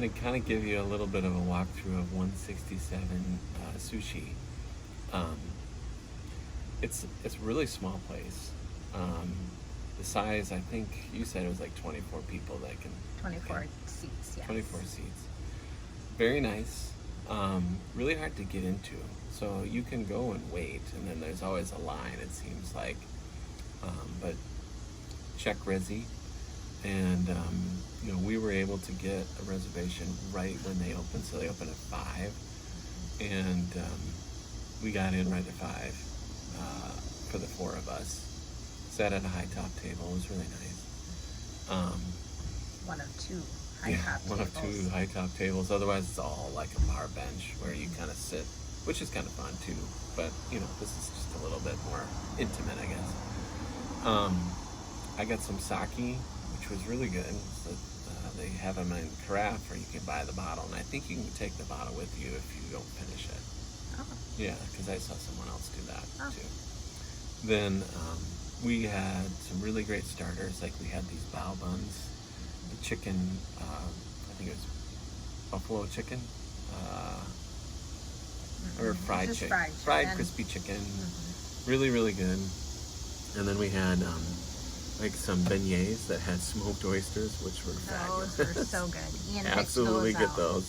kind of give you a little bit of a walkthrough of 167 Sushi. It's a really small place. The size, I think you said it was like 24 people that can. 24 seats, yes. 24 seats. Very nice. Really hard to get into. So you can go and wait, and then there's always a line, it seems like. But check Resi, and we were able to get a reservation right when they opened. So they open at 5, and we got in right at 5 for the 4 of us. Sat at a high top table. It was really nice. One of 2 high top tables. One of 2 high top tables. Otherwise, it's all like a bar bench where you kind of sit, which is kind of fun too. But this is just a little bit more intimate, I guess. I got some sake, which was really good. So, they have them in carafe, or you can buy the bottle, and I think you can take the bottle with you if you don't finish it. Oh. Yeah, because I saw someone else do that too. Then we had some really great starters. Like we had these bao buns, the chicken. I think it was buffalo chicken, or fried chicken, fried crispy chicken. Really, really good. And then we had like some beignets that had smoked oysters, which were fabulous. Those were so good. Ian Absolutely picked get those.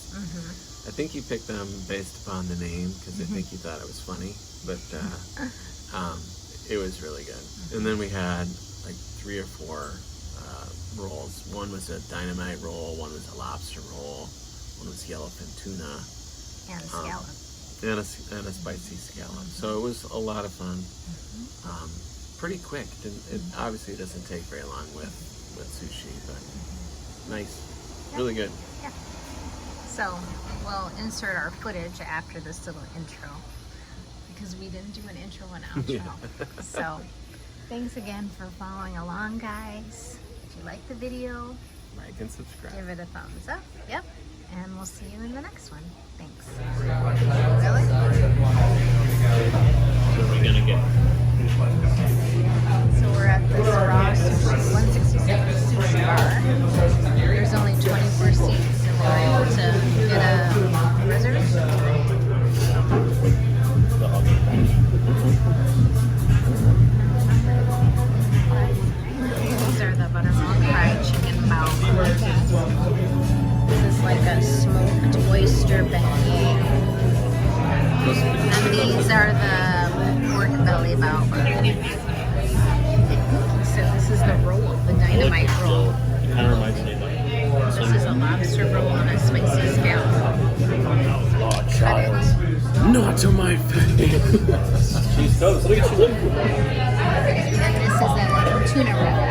I think you picked them based upon the name because I think you thought it was funny, but it was really good. And then we had like 3 or 4 rolls. One was a dynamite roll, one was a lobster roll, one was yellowfin tuna, and a scallop, and a spicy scallop. So it was a lot of fun. Pretty quick. It obviously doesn't take very long with sushi, but nice. Really good. Yeah. So we'll insert our footage after this little intro because we didn't do an intro and outro. So thanks again for following along, guys. If you like the video, like and subscribe. Give it a thumbs up. Yep. And we'll see you in the next one. Thanks. Really? What are we gonna get? So we're at this Raw Sushi, 167 Sushi Bar. There's only 24 seats, and we're able to get a reservation. These are the buttermilk fried chicken bao. This is like a smoked oyster beignet. And these are the pork belly bao. So this is the roll, the dynamite roll. It kind of reminds me of This is a lobster roll and a spicy scallop. Cut it. Not to my face. She's toast. Look at you. And this is a tuna roll.